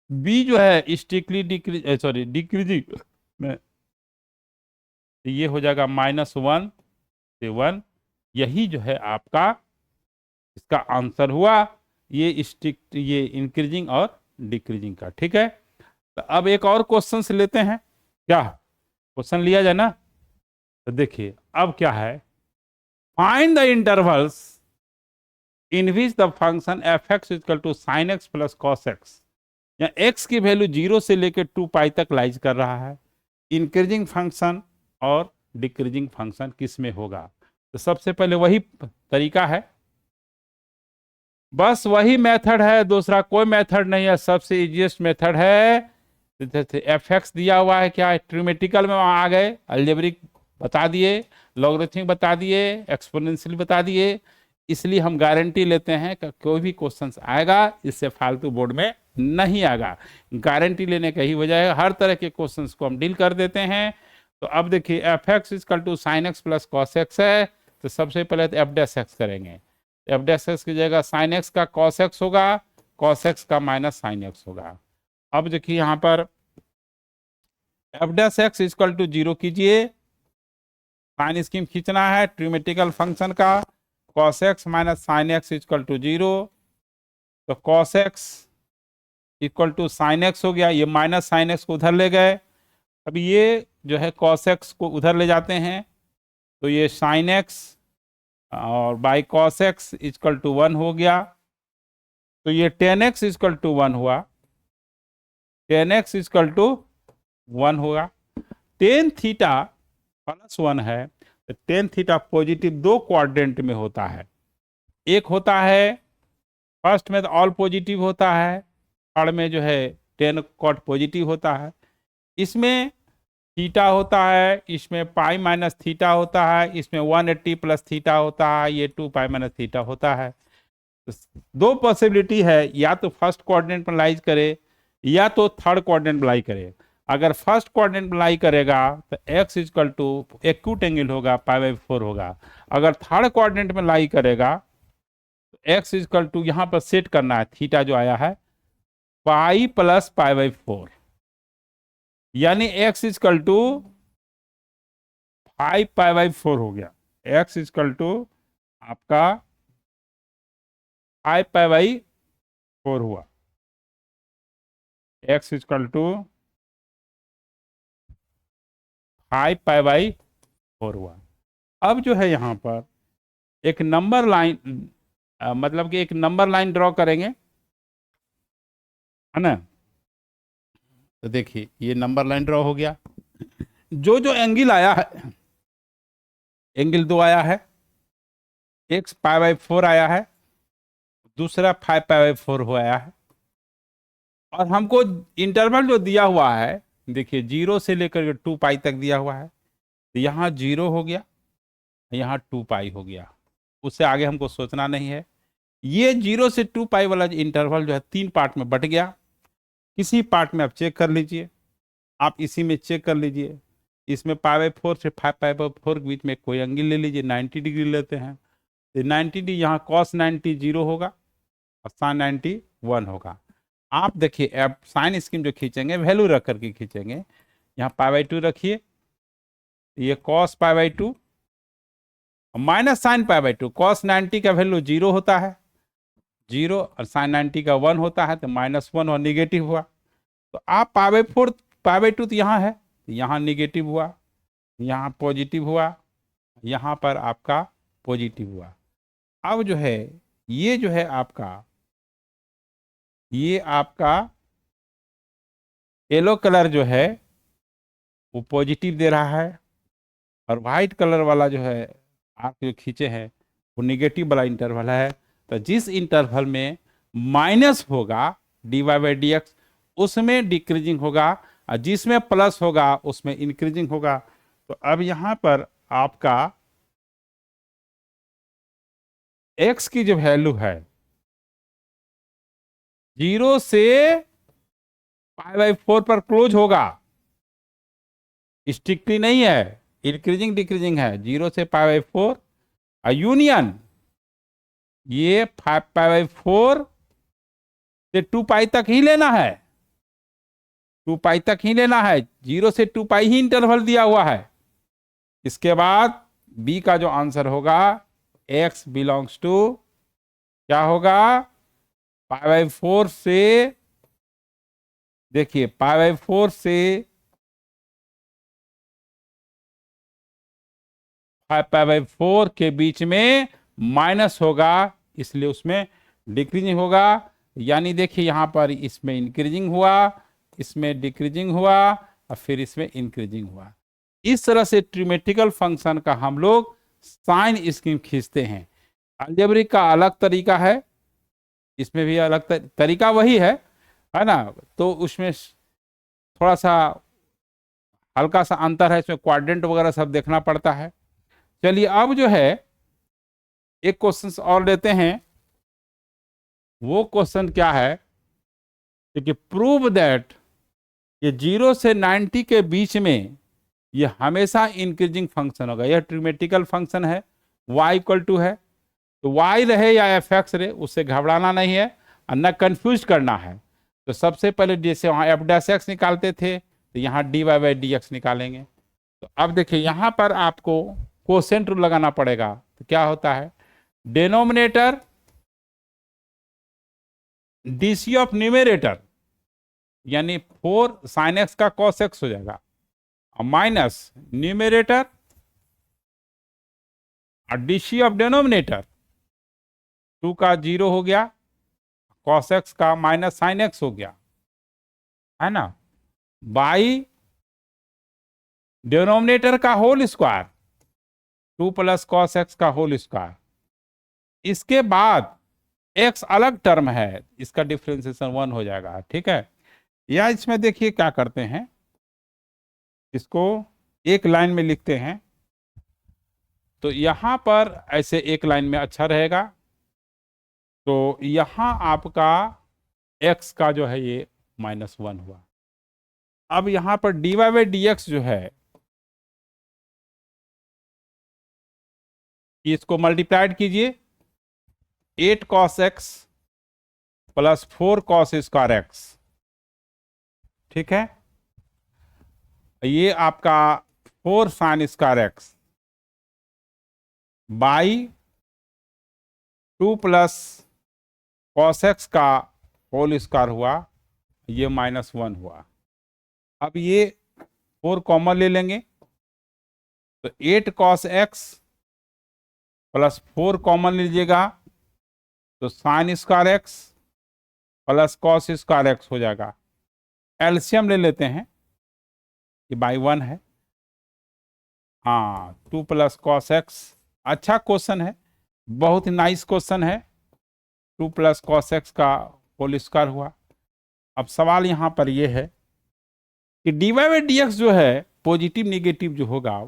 b जो है स्ट्रिक्टली डिक्रीजिंग में, तो ये हो जाएगा -1 से 1। यही जो है आपका इसका आंसर हुआ, ये स्ट्रिक्ट, ये इंक्रीजिंग और डिक्रीजिंग का। ठीक है, तो अब एक और क्वेश्चन से लेते हैं, क्या क्वेश्चन लिया जाए ना। तो देखिए अब क्या है, find the intervals in which the function f(x) equal to sin x plus cos x, या x की वैल्यू 0 से लेकर 2π तक लाइज कर रहा है, इंक्रीजिंग फंक्शन और डिक्रीजिंग फंक्शन किस में होगा। तो सबसे पहले वही तरीका है, बस वही मेथड है, दूसरा कोई मेथड नहीं है, सबसे इजीएस्ट मेथड है। f(x) दिया हुआ है, क्या है ट्रिमेटिकल में आ गए, अलजेब्रिक बता दिए, लॉगरिथमिक बता दिए, एक्सपोनेंशियल बता दिए, इसलिए हम गारंटी लेते हैं कि कोई भी क्वेश्चन आएगा इससे फालतू बोर्ड में नहीं आएगा। गारंटी लेने का ही वजह है, हर तरह के क्वेश्चंस को हम डील कर देते हैं। तो अब देखिए f(x) equal to sin x plus cos x है, तो सबसे पहले तो f'(x) करेंगे, f'(x) की जगह sin x का cos x होगा, cos x का माइनस sin x होगा। अब देखिए यहाँ पर f'(x) इक्वल टू 0 कीजिए, साइन स्कीम खींचना है ट्रिमेटिकल फंक्शन का, cos x minus sin x equal to 0, तो cos x equal to sin x हो गया, ये माइनस sin x को उधर ले गए। अब ये जो है cos x को उधर ले जाते हैं, तो ये sin x और by cos x equal to 1 हो गया, तो ये tan x इक्वल टू 1 हुआ, tan x इक्वल टू 1 होगा। tan थीटा +1 है, तो टेन थीटा पॉजिटिव दो क्वाड्रेंट में होता है। एक होता है फर्स्ट में तो ऑल पॉजिटिव होता है, थर्ड में जो है टेन कॉट पॉजिटिव होता है। इसमें थीटा होता है, इसमें पाई माइनस थीटा होता है, इसमें 180 प्लस थीटा होता है, ये 2 पाई माइनस थीटा होता है। तो दो पॉसिबिलिटी है, या तो फर्स्ट क्वाड्रेंट में लाई करे या तो थर्ड क्वाड्रेंट में लाई करे। अगर फर्स्ट क्वाड्रेंट में लाई करेगा तो x equal to acute angle होगा, π/4 होगा। अगर थर्ड क्वाड्रेंट में लाई करेगा तो x इक्वल टू यहाँ पर सेट करना है, थीटा जो आया है पाई प्लस π/4, यानी x इक्वल टू 5π/4 हो गया। x इक्वल टू आपका 5π/4 हुआ। x इक्वल टू 5π/4 हुआ। अब जो है यहाँ पर एक नंबर लाइन, मतलब कि एक नंबर लाइन ड्रॉ करेंगे, है ना। तो देखिए ये नंबर लाइन ड्रॉ हो गया। जो जो एंगल आया है, एंगल 2 आया है, एक π/4 आया है, दूसरा 5π/4 हो आया है। और हमको इंटरवल जो दिया हुआ है, देखिए 0 से लेकर के 2 पाई तक दिया हुआ है। तो यहाँ 0 हो गया, यहाँ 2 पाई हो गया, उससे आगे हमको सोचना नहीं है। ये 0 से 2 पाई वाला इंटरवल जो है 3 पार्ट में बट गया। किसी पार्ट में आप चेक कर लीजिए, आप इसी में चेक कर लीजिए। इसमें π/4 से 5π/4 के बीच में कोई एंगल ले लीजिए, 90 डिग्री लेते हैं। तो 90 डिग्री यहाँ cos 90 0 होगा और sin 90 1 होगा। आप देखिए अब साइन स्कीम जो खींचेंगे वैल्यू रख करके खींचेंगे। यहाँ π/2 रखिए, ये cos π/2 माइनस साइन π/2। cos 90 का वैल्यू 0 होता है, 0, और sin 90 का 1 होता है, तो -1 और निगेटिव हुआ। तो आप π/2 तो यहाँ है, तो यहाँ निगेटिव हुआ, यहाँ पॉजिटिव हुआ, यहाँ पर आपका पॉजिटिव हुआ। अब जो है ये जो है आपका, ये आपका येलो कलर जो है वो पॉजिटिव दे रहा है, और वाइट कलर वाला जो है आप जो खींचे हैं वो निगेटिव वाला इंटरवल है। तो जिस इंटरवल में माइनस होगा dy/dx उसमें डिक्रीजिंग होगा, और जिसमें प्लस होगा उसमें इंक्रीजिंग होगा। तो अब यहाँ पर आपका x की जो वैल्यू है 0 से π/4 पर क्लोज होगा, स्ट्रिक्टली नहीं है, इंक्रीजिंग डिक्रीजिंग है। 0 से π/4 यूनियन ये 5π/4 से 2 पाई तक ही लेना है, 2 पाई तक ही लेना है। 0 से 2 पाई ही इंटरवल दिया हुआ है। इसके बाद बी का जो आंसर होगा x बिलोंग्स टू क्या होगा, π/4 से, देखिए π/4 से 5π/4 के बीच में माइनस होगा, इसलिए उसमें डिक्रीजिंग होगा। यानी देखिए यहाँ पर इसमें इंक्रीजिंग हुआ, इसमें डिक्रीजिंग हुआ, और फिर इसमें इंक्रीजिंग हुआ। इस तरह से ट्रिमेटिकल फंक्शन का हम लोग साइन स्कीम खींचते हैं। अलजेब्रिक का अलग तरीका है, इसमें भी अलग तरीका वही है ना। तो उसमें थोड़ा सा हल्का सा अंतर है, इसमें क्वाड्रेंट वगैरह सब देखना पड़ता है। चलिए अब जो है एक क्वेश्चन और लेते हैं। वो क्वेश्चन क्या है कि प्रूव दैट ये 0 से 90 के बीच में ये हमेशा इंक्रीजिंग फंक्शन होगा। यह ट्रिमेटिकल फंक्शन है, y इक्वल टू है, तो y रहे या f(x) रहे उससे घबराना नहीं है और न कंफ्यूज करना है। तो सबसे पहले जैसे वहाँ f'(x) निकालते थे तो यहाँ dy/dx निकालेंगे। तो अब देखिए यहाँ पर आपको कोसेंट रूल लगाना पड़ेगा। तो क्या होता है, डिनोमिनेटर डीसी ऑफ न्यूमेरेटर यानी 4 sin x का cos x हो जाएगा, और माइनस न्यूमेरेटर और डीसी ऑफ डिनोमिनेटर 2 का 0 हो गया, cos x का माइनस sin x हो गया, है ना, बाई डिनोमिनेटर का whole square 2 plus cos x का होल स्क्वायर, इसके बाद एक्स अलग टर्म है, इसका डिफरेंशिएशन 1 हो जाएगा, ठीक है। या इसमें देखिए क्या करते हैं, इसको एक लाइन में लिखते हैं, तो यहां पर ऐसे एक लाइन में अच्छा रहेगा। तो यहां आपका x का जो है ये -1 हुआ। अब यहां पर dy बाई डी एक्स जो है, इसको मल्टीप्लाइड कीजिए, 8 cos x plus 4 cos square x, ठीक है। ये आपका 4 sin square x by 2 plus cos x का होल स्क्वायर हुआ, ये -1 हुआ। अब ये 4 कॉमन ले लेंगे, तो 8 cos x प्लस 4 कॉमन लीजिएगा, तो sine square x plus cos square x हो जाएगा। एलसीएम ले लेते हैं, ये बाई 1 है। हाँ, 2 प्लस कॉस एक्स, अच्छा क्वेश्चन है, बहुत ही नाइस क्वेश्चन है। 2 प्लस कॉस एक्स का होल स्क्वायर हुआ। अब सवाल यहाँ पर ये है कि d y by d x जो है पॉजिटिव निगेटिव जो होगा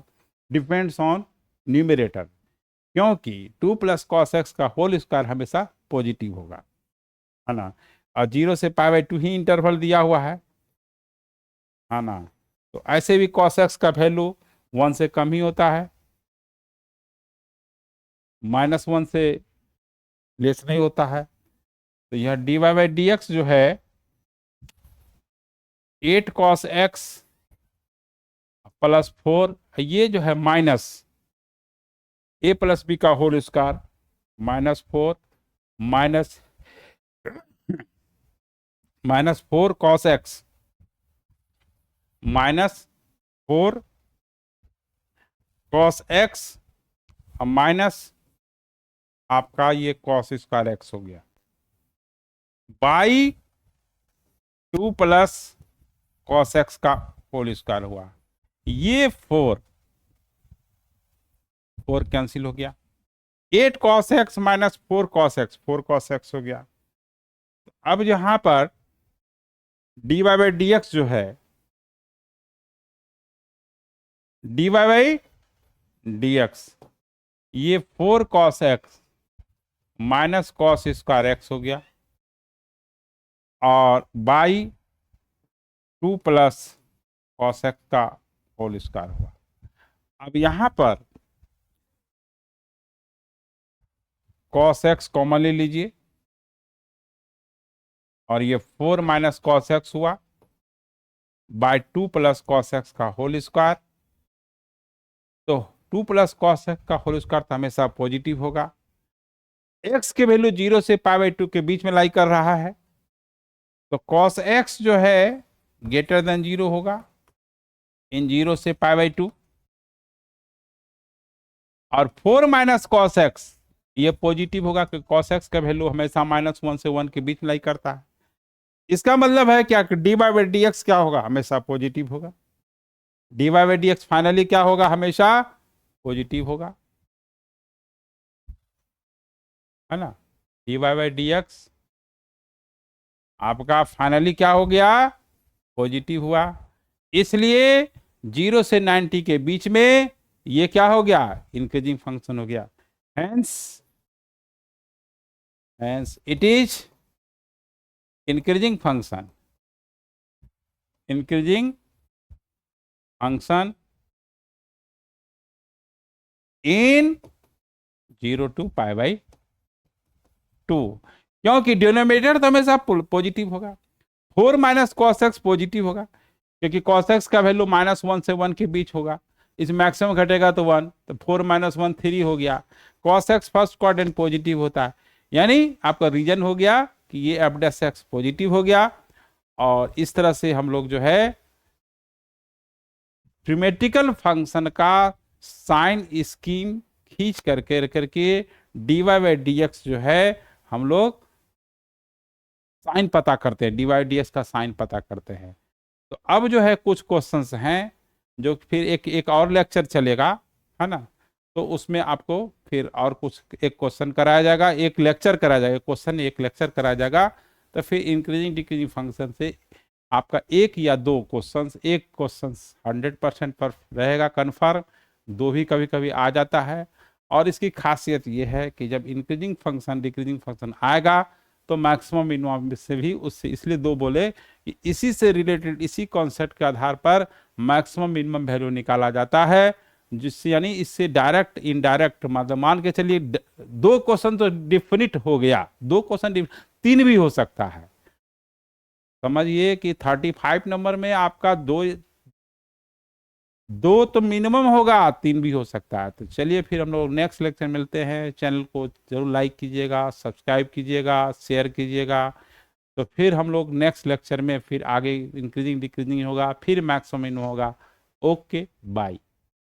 डिपेंड्स ऑन न्यूमरेटर, क्योंकि 2 प्लस कॉस एक्स का होल स्क्वायर हमेशा पॉजिटिव होगा, है ना। और 0 से π/2 ही इंटरवल दिया हुआ है ना। तो ऐसे भी कॉस एक्स का वैल्यू 1 से कम ही होता है, -1 से लेस नहीं होता है। तो यह d y by d x जो है 8 cos x प्लस 4, ये जो है माइनस a प्लस बी का whole square -4 -4 cos x -4 cos x minus आपका ये cos स्क्वायर एक्स हो गया, बाई 2 प्लस cos x का होल स्क्वायर हुआ। ये 4 कैंसिल हो गया, 8 cos x minus 4 cos x हो गया। अब यहां पर dy बाई डी एक्स जो है, dy बाई डी एक्स, ये 4 cos x minus cos square x हो गया, और बाई 2 प्लस cos x का होल स्क्वायर हुआ। अब यहां पर cos x कॉमन ले लीजिए, और ये 4 माइनस cos x हुआ, बाय 2 प्लस cos x का होल स्क्वायर। तो 2 प्लस cos x का होल स्क्वायर तो हमेशा पॉजिटिव होगा। x के वैल्यू 0 से π/2 के बीच में लाई कर रहा है, तो cos x जो है ग्रेटर देन 0 होगा इन 0 से π/2, और 4 माइनस cos x ये पॉजिटिव होगा, क्योंकि cos x का वैल्यू हमेशा -1 से 1 के बीच में लाई करता है। इसका मतलब है क्या कि dy बाई डी एक्स क्या होगा, हमेशा पॉजिटिव होगा। dy by d x finally क्या होगा, हमेशा पॉजिटिव होगा, है ना। dy बाई डी एक्स आपका फाइनली क्या हो गया, पॉजिटिव हुआ। इसलिए 0 से 90 के बीच में ये क्या हो गया, इंक्रीजिंग फंक्शन हो गया। Hence it is increasing function in 0 to π/2, क्योंकि डिनोमिनेटर तो हमेशा पॉजिटिव होगा। 4 माइनस cos x पॉजिटिव होगा, क्योंकि cos x का वैल्यू -1 से 1 के बीच होगा, इस मैक्सिमम घटेगा तो 1, तो 4 - 1 3 हो गया। cos x first quadrant positive होता है, यानी आपका रीजन हो गया कि ये f' पॉजिटिव हो गया। और इस तरह से हम लोग जो है ट्रिमेटिकल फंक्शन का साइन स्कीम खींच करके dy बाई डी एक्स जो है हम लोग साइन पता करते हैं, dy डी एक्स का साइन पता करते हैं। तो अब जो है कुछ क्वेश्चंस हैं जो फिर एक और लेक्चर चलेगा, है ना, तो उसमें आपको फिर और कुछ एक क्वेश्चन कराया जाएगा, एक लेक्चर कराया जाएगा, क्वेश्चन एक लेक्चर कराया जाएगा। तो फिर इंक्रीजिंग डिक्रीजिंग फंक्शन से आपका एक या दो क्वेश्चंस, एक क्वेश्चन 100% पर रहेगा कन्फर्म, दो भी कभी कभी आ जाता है। और इसकी खासियत ये है कि जब इंक्रीजिंग फंक्शन डिक्रीजिंग फंक्शन आएगा तो मैक्सिमम मिनिमम से भी उससे, इसलिए दो बोले कि इसी से रिलेटेड, इसी कॉन्सेप्ट के आधार पर मैक्सिमम मिनिमम वैल्यू निकाला जाता है, जिससे यानी इससे डायरेक्ट इनडायरेक्ट, मतलब मान के चलिए दो क्वेश्चन तो डिफिनिट हो गया, दो क्वेश्चन, तीन भी हो सकता है। समझिए कि 35 नंबर में आपका दो दो तो मिनिमम होगा, तीन भी हो सकता है। तो चलिए फिर हम लोग नेक्स्ट लेक्चर मिलते हैं। चैनल को जरूर लाइक कीजिएगा, सब्सक्राइब कीजिएगा, शेयर कीजिएगा। तो फिर हम लोग नेक्स्ट लेक्चर में फिर आगे इंक्रीजिंग डिक्रीजिंग होगा, फिर मैक्सिमम होगा। Okay, bye.